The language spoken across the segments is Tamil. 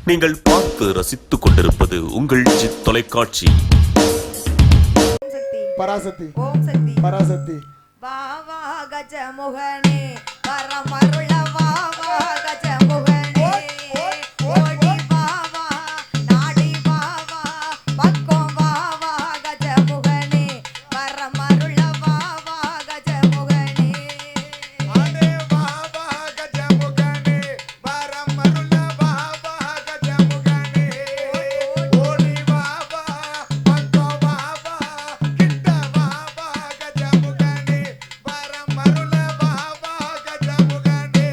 நீங்கள் பார்த்து ரசித்துக் கொண்டிருப்பது உங்கள் ஜித் தொலைக்காட்சி. பராசக்தி ஓம் சக்தி பராசக்தி வா வா கஜமுகனே வரமருள வா வா கஜமுகனே ஓடி வா வா நாடி வா வா பக்கம் வா வா கஜமுகனே வரமருள வா வா கஜமுகனே ஆடே வா வா கஜமுகனே வரமருள வா வா கஜமுகனே ஓடி வா வா பக்கம் வா வா கிட்ட வா வா கஜமுகனே வரமருள வா வா கஜமுகனே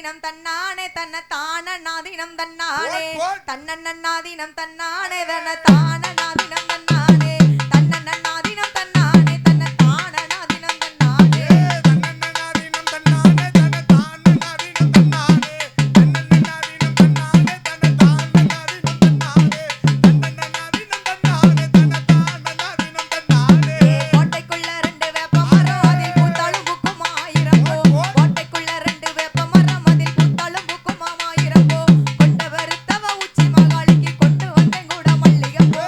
நாதினம் தன்னானே தன்ன தான நாதினம் தன்னானே தன்னண்ண நாதினம் தன்னானே தன்ன தான நாதினம் தன்னானே தன்னண்ண நாதினம் தன்னானே தன்ன தான நாதினம் தன்னானே தன்னன்னாதீனம் தன்னானே தன்ன தானன்னாதீனம் தன்னானே தன்னன்னாதீனம் தன்னானே தன்ன தானன்னாதீனம் தன்னானே தன்னன்னாதீனம் தன்னானே தன்ன தானன்னாதீனம் தன்னானே கோட்டைக்குள்ள ரெண்டு வேப்ப மரம் அதில் பூத்தாலும் பூக்கும் ஆயிரம் பூ கோட்டைக்குள்ள ரெண்டு வேப்ப மரம் அதில் பூத்தாலும் பூக்கும் ஆயிரம் பூ கொண்ட வருத்தவ உச்சி மகாளிக்கு கொண்டு வந்தேன் கூட மல்லிகை பூ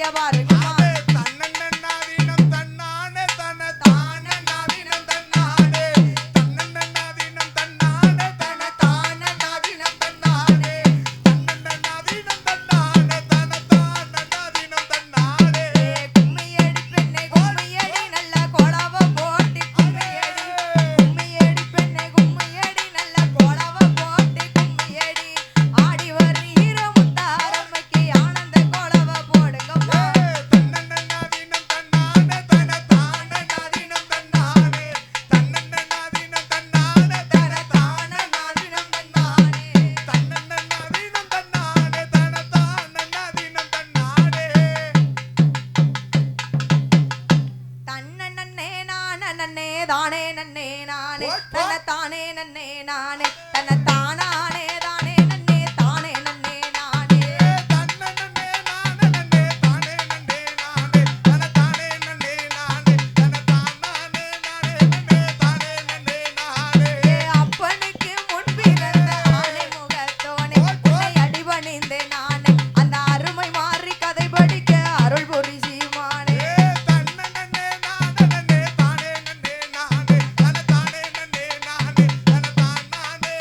வேலைய பாருங்கம்மா தன்னன்னாதீனம் தன்னானே தன தான நாதீனம் தன்னானே தன்னன்னாதீனம் தன்னானே தன தான நாதீனம் தன்னானே தன்னன்னாதீனம் தன்னானே தன தான நாதீனம் தன்னானே கும்மியடி பெண்ணே கும்மியடி நல்ல கோலவ போட்டு கும்மியடி பெண்ணே கும்மியடி நல்ல கோலவ போட்டு கும்மியடி ஆடி வருகிற முத்தாரம்மைக்கு ஆனந்த கோலவ போடுங்கம்மா தன்னன்னாதீனம் தன்னானே தன தான நாதீனம் தன்னானே தன்னன்னாதீனம் தன்னானே தன தான நாதீனம் தன்னானே தன்னன்னாதீனம் தன்னானே தன தான நாதீனம் தன்னானே தன்ன நன்னே நான நன்னே தானே நன்னே நானே தன்ன தானே நன்னே நானே தன்ன தானானே தானே நன்னே தானே நன்னே நானே தன்னன்னே நானே தானே நன்னே நானே தன தானே நன்னே நானே தன தானானே நானே நன்னே தானே நன்னே நானே அப்பனுக்கு முன்பிறந்த ஆணை முகத்தோனே உன்னை அடிபணிந்து நானே அந்த அருமை மாறி கதை படிக்க அருள் புரி சீமானே தன்னன்னே நானே தானே நன்னே நானே தன தானே நன்னே நானே தன தானானே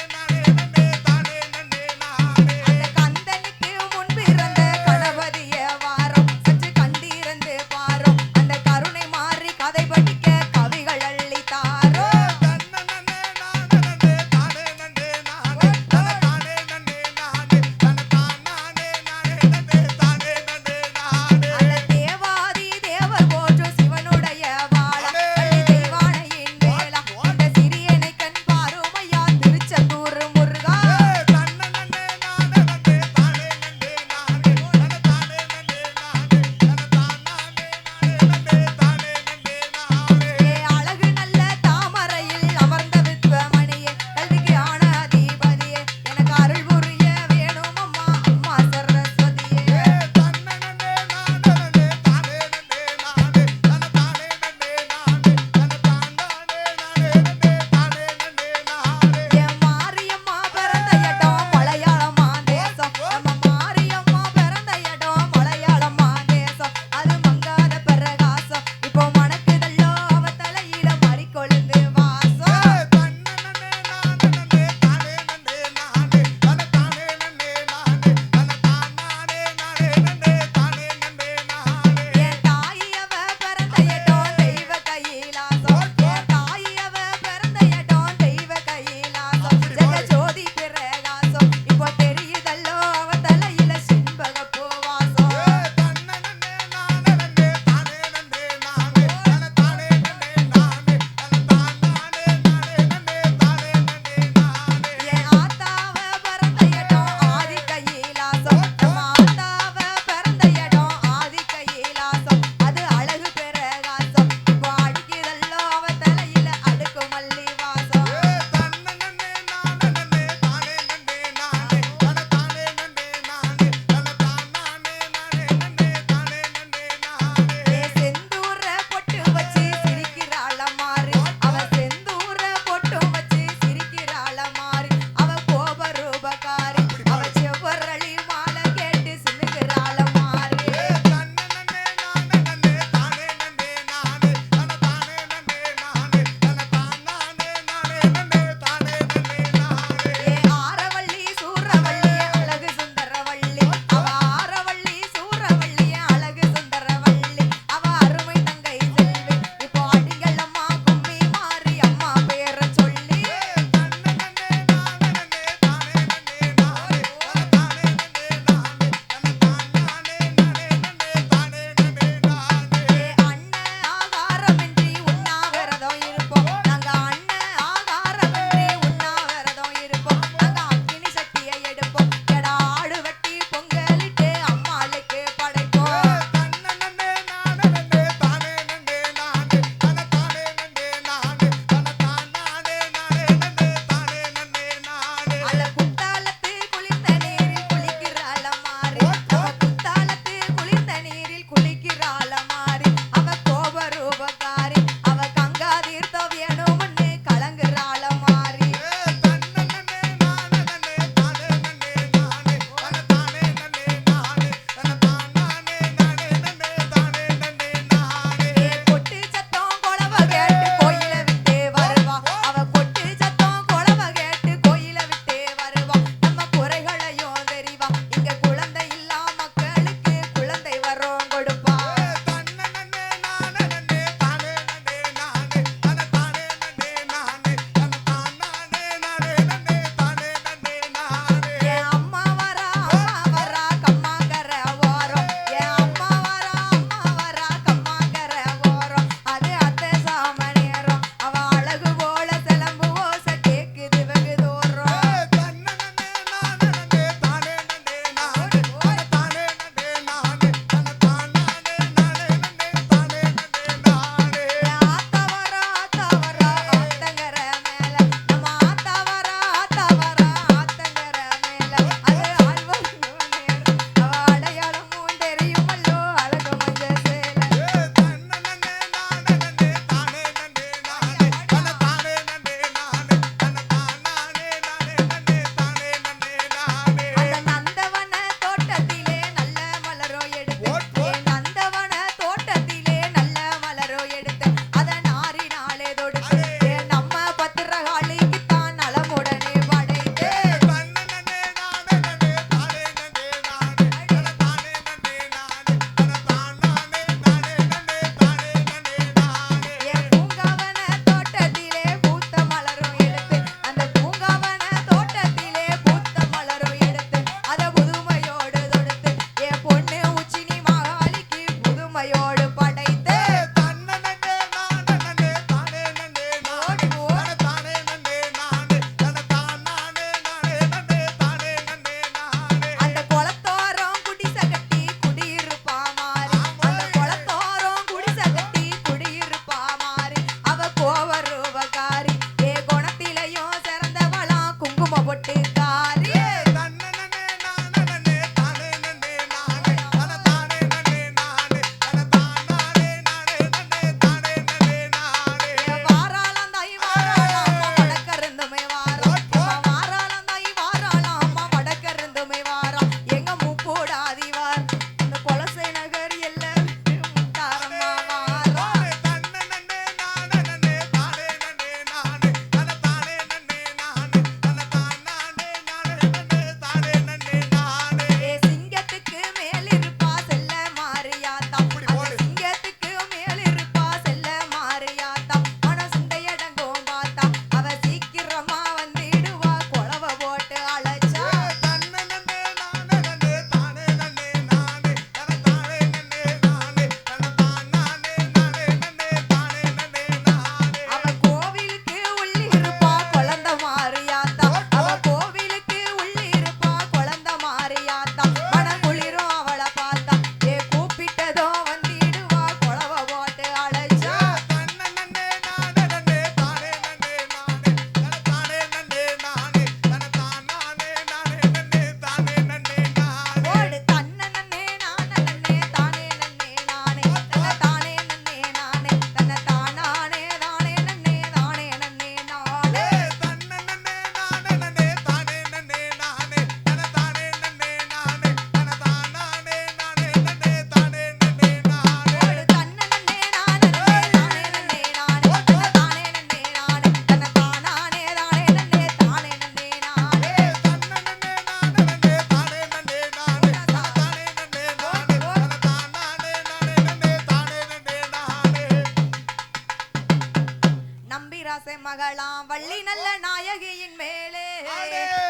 மகளாம் வள்ளி நல்ல நாயகியின் மேலே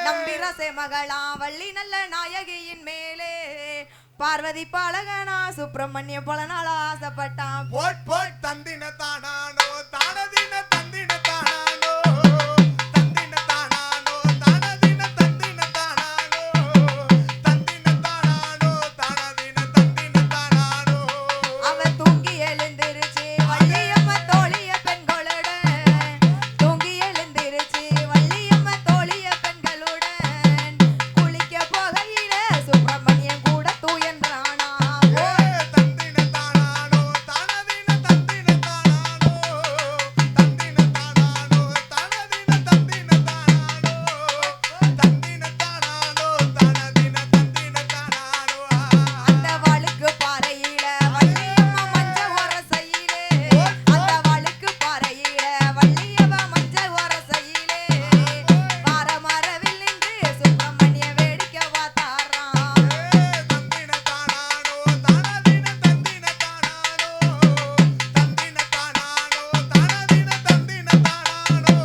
நம்பிராசே மகளாம் வள்ளி நல்ல நாயகியின் மேலே பார்வதி பாலகனா சுப்பிரமணிய பல நாள் ஆசைப்பட்டான் போட் போட் தந்தின தானானோ தானதின தந்தின தானானோ தந்தின தானானோ தானதின தந்தின தானானோ தந்தின தானானோ தானதின தந்தின தானானோ அவன் தூங்கி எழுந்திருச்சு வள்ளியம்ம தோழிய பெண்களுடன் தூங்கி எழுந்திருச்சு வள்ளியம்ம தோழிய பெண்களுடன் குளிக்க போகையில சுப்பிரமணியன் கூட தூயன்றானா தந்தின தானானோ தானதின தந்தின தானானோ தந்தின தானானோ தானதின தந்தின தானானோ தந்தின தானானோ தானதின தந்தின தானானோ அந்த வாளுக்கு பாறையில வள்ளியம்ம மஞ்ச ஒரசையிலே அந்த வாளுக்கு பாறையில வள்ளியம்ம மஞ்ச ஒரசையிலே வார மரவில் நின்று சுப்பிரமணிய வேடிக்கை பார்த்தாராம் தந்தின தானானோ தானதின தந்தின தானானோ தந்தின தானானோ தானதின தந்தின தானானோ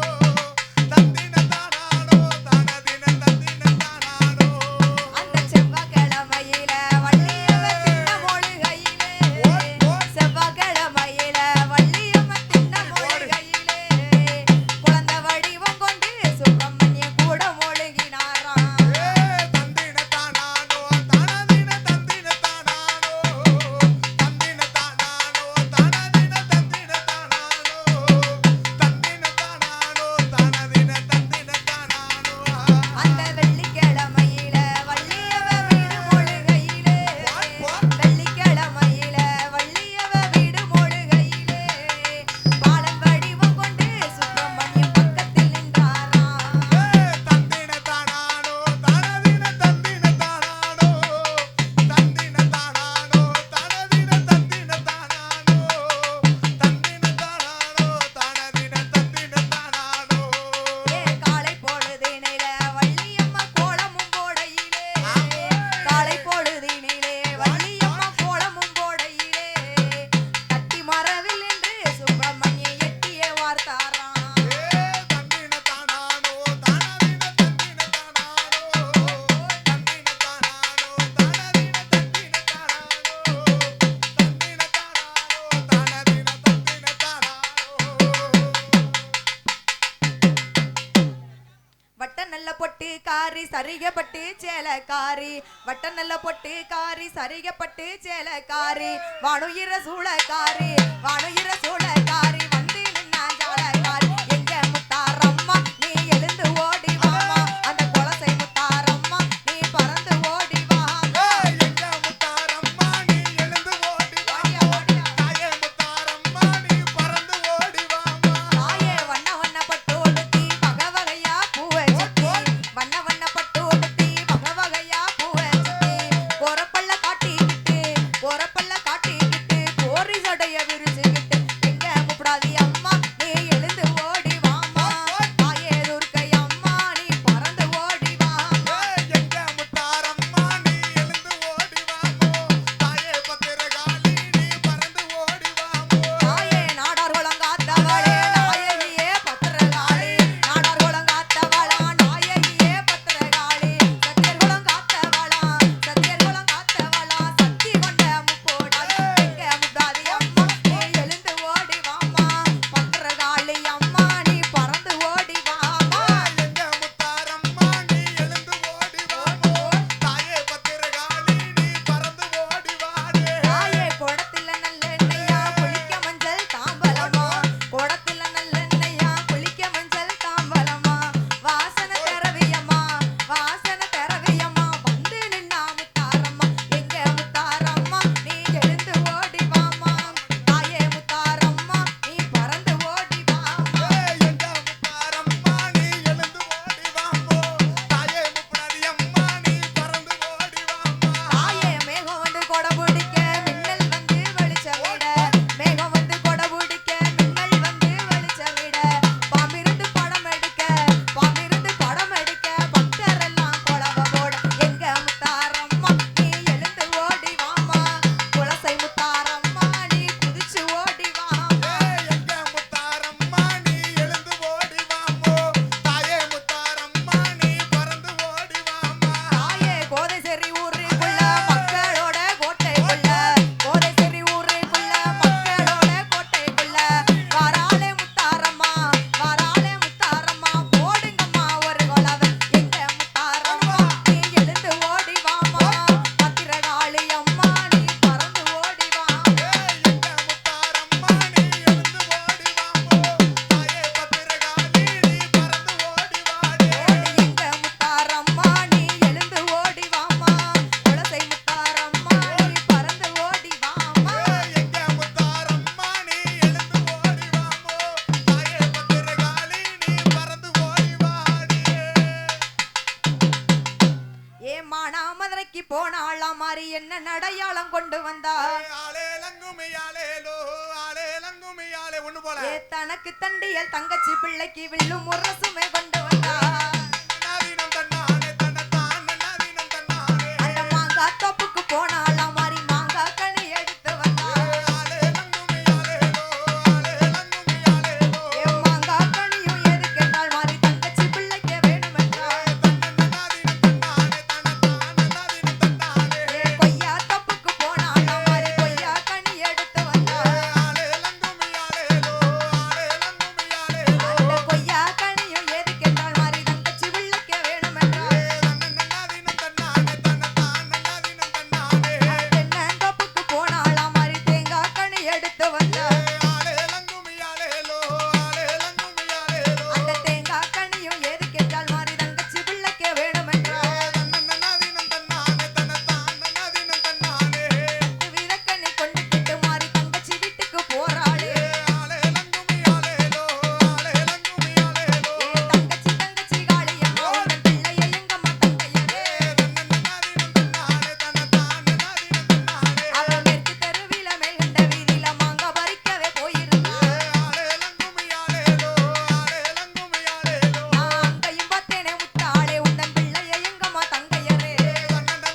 தந்தின தானானோ தானதின தந்தின தானானோ அந்த செவ்வாய்க்கிழமையில வள்ளியம்ம திண்ண மொழிகையிலே செவ்வாய்க்கிழமையில வள்ளியம்ம திண்ண மொழிகையிலே குழந்தை வடிவம் கொண்டு சுப்பிரமணியன் கூட மொழிகினாராம் தந்தின தானானோ தானதின தந்தின தானானோ தந்தின தானானோ தானதின தந்தின தானானோ தந்தின தானானோ தானதின தந்தின தானானோ அந்த வெள்ளிக்கிழமையில வள்ளியவ வீடு மொழிகையிலே வெள்ளிக்கிழமையில வள்ளியவ வீடு மொழிகையிலே பாலன் வடிவம் கொண்டு சுப்பிரமணியன் பக்கத்தில் நின்றாராம் தந்தின தானானோ தானதின தந்தின தானானோ தந்தின தானானோ தானதின தந்தின தானானோ தந்தின தானானோ தானதின தந்தின தானானோ காலை பொழுதினில வள்ளியம்மா கோலமும் போடையிலே காலை பொழுதினிலே வள்ளியம்மா கோலமும் போடையிலே கட்டி மரவில் நின்று சுப்பிரமணியன் எட்டிய வார்த்தாராம் தந்தின தானானோ தானதின தந்தின தானானோ தந்தின தானானோ தானதின தந்தின தானானோ தந்தின தானானோ தானதின தந்தின தானானோ வட்ட நல்ல பொட்டு காரி சரிகப்பட்டு சேலக்காரி வட்ட நல்ல பொட்டு காரி சரிகப்பட்டு சேலக்காரி வானுயிர சூளக்காரி வானுயிர சூளக்காரி வந்து நின்னா ஜாலக்காரி எங்க முத்தாரம்மா நீ எழுந்து ஓடி வாமா அந்த குலசை முத்தாரம்மா நீ பறந்து ஓடி வாமா எங்க முத்தாரம்மா நீ எழுந்து ஓடி வாமா தாயே முத்தாரம்மா நீ பறந்து ஓடி வாமா தாயே வண்ண வண்ண பட்டு உடுத்தி வகை வகையா பூவை சுத்தி வண்ண வண்ண பட்டு உடுத்தி வகை வகையா பூவை சுத்தி கோரப்பல்ல காட்டிக்கிட்டு கோரி சடைய விரிச்சுக்கிட்டு எங்க போல தனக்கு தண்டியல் தங்கச்சி பிள்ளைக்கு வில்லும் முரசுமே கொண்டு வந்தா நாதினம் தன்னானே தன்னதான் நாதினம் தன்னானே அந்த மாங்கா தோப்புக்கு போனாலாம் மாறி மாங்கா கனி எடுத்து வந்தா ஆலே லங்குமி ஆலேலோ ஆலே லங்குமி ஆலேலோ மாங்கா கனியும் எது கேட்டால் மாறி தங்கச்சி பிள்ளைக்கு வேணும் என்றாள் நாதினம் தன்னானே தன்னதான் நாதினம் தன்னானே கொய்யா தோப்புக்கு போனாலாம் மாறி கொய்யா கனி எடுத்து வந்தா ஆலே லங்குமி ஆலேலோ ஆலே லங்குமி ஆலேலோ அந்த கொய்யா கனியும் எது கேட்டால் மாறி தங்கச்சி பிள்ளைக்கு வேணும் என்றாள் நாதினம் தன்னானே தன்னதான் நாதினம் தன்னானே தென்னந்தோப்புக்கு போனாலாம் மாறி தேங்காய் கனி எடுத்து வந்தா ஆலே லங்குமி ஆலேலோ ஆலே லங்குமி ஆலேலோ அந்த தேங்காய் கனியும் எது கேட்டால் மாறி தங்கச்சி பிள்ளைக்கு வேணும் என்றாள் நாதினம் தன்னானே தன்னதான் நாதினம் தன்னானே விதக்கண்ணி கொண்டுகிட்டு மாறி தங்கச்சி வீட்டுக்கு போறாளே ஆலே லங்குமி ஆலேலோ ஆலே லங்குமி ஆலேலோ தங்கச்சி தங்கச்சி காளியம்மா உன் பிள்ளைய எங்கம்மா தங்கையரே நாதினம் தன்னானே தன்னதான் நாதினம் தன்னானே அவ மேற்கு தெருவில மேல்கண்ட வீதியில மாங்கா பறிக்கவே போயிருந்தா ஆலே லங்குமி ஆலேலோ ஆலே லங்குமி ஆலேலோ நான் அங்கேயும் பார்த்தேனே முத்தாளே உன் பிள்ளைய எங்கம்மா தங்கையரே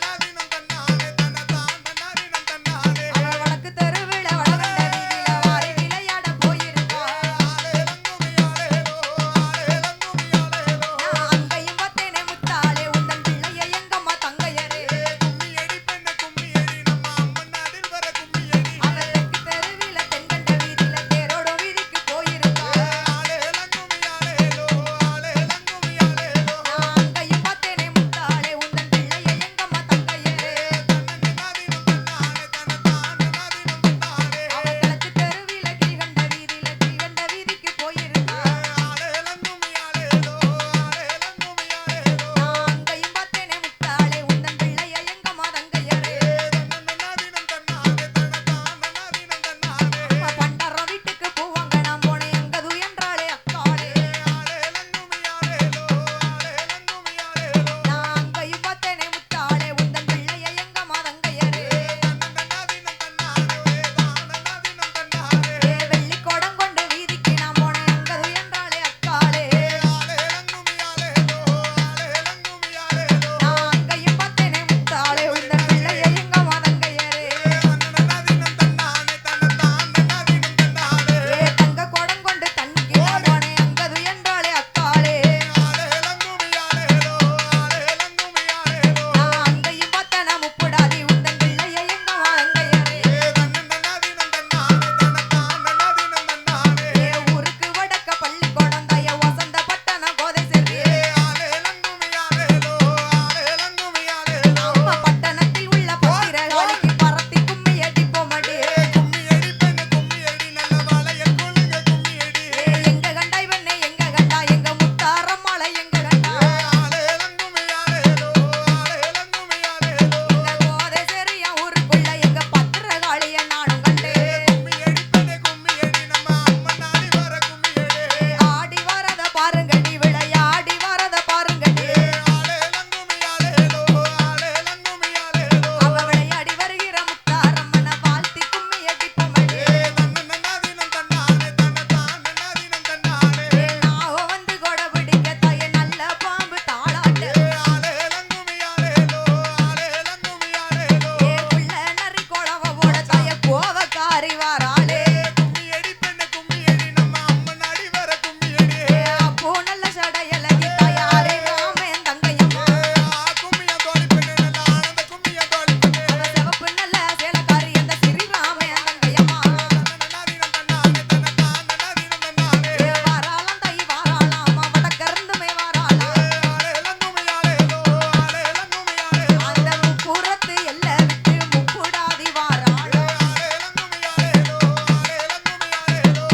நாதினம் தன்னானே தன்னதான் நாதினம் தன்னானே அவ வடக்கு தெருவில வடகண்ட வீதியில வாரி விளையாட போயிருந்தா ஆலே லங்குமி ஆலேலோ ஆலே லங்குமி ஆலேலோ நான் அங்கேயும் பார்த்தேனே முத்தாளே உன் பிள்ளைய எங்கம்மா தங்கையரே கும்மியடி பெண்ண கும்மியடி நம்ம அம்மன் நாடில் வர கும்மியடி அவ தெற்கு தெருவில தென்கண்ட வீதியில தேரோடும் வீதிக்கு போயிருந்தா ஆலே லங்குமி ஆலேலோ ஆலே லங்குமி ஆலேலோ நான் அங்கேயும் பார்த்தேனே முத்தாளே உன் பிள்ளைய எங்கம்மா தங்கையரே நாதினம் தன்னானே தன்னதான் நாதினம் தன்னானே அவ கிழக்கு தெருவில கீழ்கண்ட வீதிக்கு போயிருந்தா ஆலே லங்குமி ஆலேலோ ஆலே லங்குமி ஆலேலோ நான் அங்கேயும் பார்த்தேனே முத்தாளே உன் பிள்ளைய எங்கம்மா தங்கையரே நாதினம் தன்னானே தன்னதான் நாதினம் தன்னானே பண்டரம் வீட்டுக்கு போவாங்க நான் போனேன் எங்கது என்றாளே அக்காளே ஆலே லங்குமி ஆலேலோ ஆலே லங்குமி ஆலேலோ நான் அங்கேயும் பார்த்தேனே முத்தாளே உன் பிள்ளைய எங்கம்மா தங்கையரே நாதினம் தன்னானே நாதினம் தன்னானே வெள்ளி குடம் கொண்டு வீதிக்கு நான் போனேன் எங்கது என்றாளே அக்காளே ஆலே லங்குமி ஆலேலோ ஆலே லங்குமி ஆலேலோ நான் அங்கேயும் பார்த்தேனே முத்தாளே உன் பிள்ளைய எங்கம்மா தங்கையரே நாதினம் தன்னானே தன்னதான் நாதினம் தன்னானே தங்க குடம் கொண்டு தண்ணிக்கு நான் போனேன் அங்கது என்றாளே அக்காளே ஆலே லங்குமி ஆலேலோ ஆலே லங்குமி ஆலேலோ நான் அங்கேயும் பார்த்தேன முப்புடாதி உன் பிள்ளைய எங்கம்மா தங்கையரே நாதினம் தன்னானே தன்னதான் நாதினம் தன்னானே ஊருக்கு வடக்க பள்ளிக்கூடம் தாய வசந்த பட்டணம் கோதை செல்வி ஆலே லங்குமி ஆலேலோ ஆலே லங்குமி ஆலேலோ நம்ம பட்டணத்தில் உள்ள பத்திரகாளிக்கு பரத்தி கும்மி அடிப்போமடி கும்மியடி பெண்ணு கும்மியடி நல்ல வாழையல் கொள்ளுங்க கும்மியடி எங்க கண்டாய் வெண்ணே எங்க கண்டா எங்க முத்தாரம்மாளை எங்க கண்டா ஆலே லங்குமி ஆலேலோ ஆலே லங்குமி ஆலேலோ இந்த கோதை சரியா ஊருக்குள்ள எங்க பத்திரகாளிய நானும் கண்டேன் கும்மியடி பெண்ணு கும்மியடி நம்ம அம்மன் நாடி வர கும்மியடி ஆடி வரத பாருங்கடி விளையாடி வரத பாருங்கடி ஆலே லங்குமி ஆலேலோ ஆலே லங்குமி ஆலேலோ அவ விளையாடி வருகிற முத்தாரம்மனை வாழ்த்தி கும்மி அடிப்போமடி நாதினம் தன்னானே தன்னதான் நாதினம் தன்னானே நாவ வந்து கொடை பிடிக்க தாய நல்ல பாம்பு தாளாட்டு ஆலே லங்குமி ஆலேலோ ஆலே லங்குமி ஆலேலோ உள்ள நரி கொடவோட தாய கோவக்காரி வாராளே கும்மியடி பெண்ணு கும்மியடி நம்ம அம்மன் நாடி வர கும்மியடி அப்போ நல்ல சடையலகி தாயாரே ராமன் தங்கையம்மா கும்மிய தோழி பெண்ணு நல்ல ஆனந்த கும்மிய தோழி பெண்ணு அவ சிவப்பு நல்ல சேலக்காரி அந்த ஸ்ரீராமன் தங்கையம்மா நாதினம் தன்னானே தன்னதான் நாதினம் தன்னானே வாராளாம் தாய் வாராளாம் வடக்கருந்துமே வாராளாம் ஆலே லங்குமி ஆலேலோ ஆலே லங்குமி ஆலேலோ அந்த முப்புறத்து எல்லை விட்டு முப்புடாதி வாராளாம் ஆலே லங்குமி ஆலேலோ ஆலே லங்குமி ஆலேலோ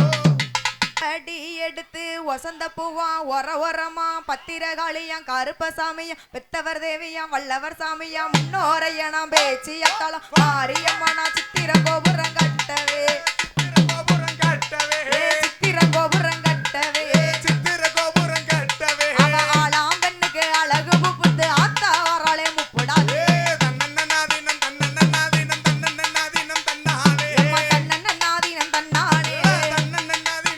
அடி எடுத்து வசந்த பூவாம் ஒரமா பத்திரகாளியாம் கருப்பசாமியாம் பெத்தவர் தேவியாம் வல்லவர் சாமியாம் முன்னோரையனாம் பேச்சியத்தாளம் மாரியம்மனா சித்திர கோபுரம் கட்டவே கோபுரம் கட்டவே சித்திர கோபுரம் கட்டவே சித்திர கோபுரம் கட்டவே அவ ஆளாம் பெண்ணுக்கு அழகு புகுந்து ஆத்தா வராளே முப்புடாது தன்னன்னாதினம் தன்னன்னாதினம் தன்னன்னாதினம் தன்னானே எம்மா தன்னன்னாதீனம் தன்னானே தன்னன்னாதினம்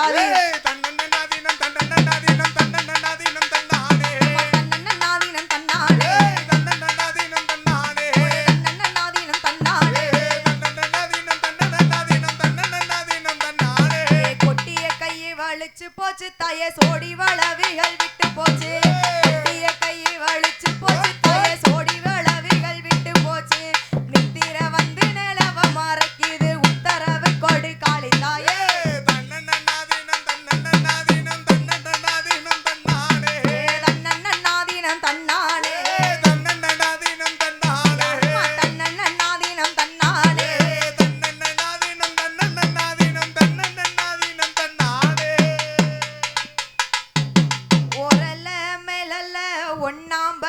கூடாது தன்னன்னாதீனம் தன்னன்னாதீனம் தன்னன்னாதீனம் தன்னானே தன்னன்னாதீனம் தன்னானே தன்னன்னாதீனம் தன்னானே தன்னன்னாதீனம் தன்னானே தன்னன்னாதீனம் தன்னன்னாதீனம் தன்னன்னாதீனம் தன்னானே கொட்டிய கையை வலிச்சு போச்சு தாயே சோடி வளவிகள் விட்டு போச்சு கொட்டிய கையை வலிச்சு போச்சு தாயே சோடி வளவிகள் விட்டு போச்சு நித்திர வந்து நிலவ மறைக்குது உத்தரவு கொடு காளி தாயே தன்னன்னாதீனம் தன்னன்னாதீனம் தன்னன்னாதீனம் தன்னானே தன்னன்னாதீனம் தன்னானே தன்னன்னாதீனம் தன்னானே தன்னன்னாதீனம் தன்னானே தன்னன்னாதீனம் தன்னன்னாதீனம் தன்னன்னாதீனம் தன்னானே ஒரல மேலல்ல ஒண்ணாம்ப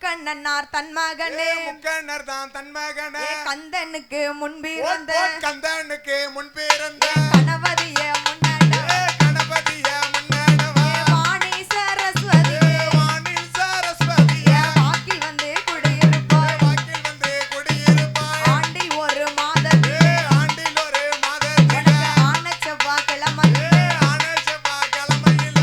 முக்கண்ணனார் தன் மகனே முக்கண்ணர் தான் தன் மகனே கந்தனுக்கு முன்பிருந்த கந்தனுக்கு முன்பிருந்த கணபதிய முன்னடவே கணபதிய முன்னடவே வாணி சரஸ்வதி வாணி சரஸ்வதி வாக்கில் வந்து குடியிருப்பாய் வாக்கில் வந்து குடியிருப்பாய் ஆண்டில் ஒரு மாதத்தில் ஆண்டில் ஒரு மாதத்தில் ஆன செவ்வாய் கிழமையில் ஆன செவ்வாய் கிழமையில்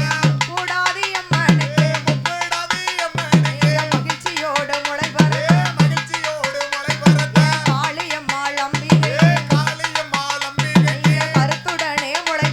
கூடாதி அம்மனுக்கு முப்பிடாதி அம்மனுக்கு மகிழ்ச்சியோடு முளைபரு மகிழ்ச்சியோடு மலை பரத்த காளியம்மாள் அம்பிகை காளியம்மாள் அம்பிகை கருத்துடனே முளை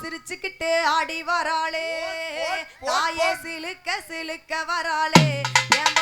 சிரிச்சுக்கிட்டு ஆடி வராளே தாயே சிலுக்க சிலுக்க வராளே என்